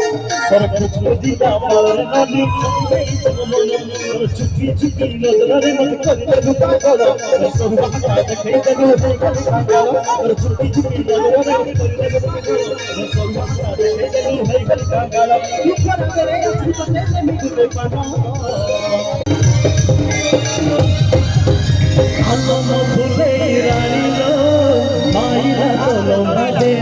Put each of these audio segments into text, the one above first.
पर कुछ दिया मार नानी चुकी चुकी नजर मत कर दे पागल सब बता देखे दे पागल और चुकी चुकी नजर मत कर दे सब बता देखे दे पागल यू कर करे तू तो नहीं मिल पागल आलो भूले रानी लो मायरा तो मादे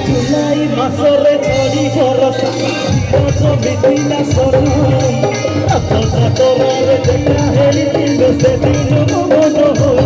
जुलाई मासरे छड़ी भरोसा बिना सरू तोरे देखा हेली दिन से दिन मन हो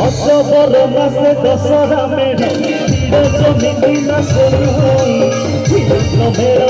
अक्टोबर मासे दशहरा मेढ़ जमी दिना शुरू मेरा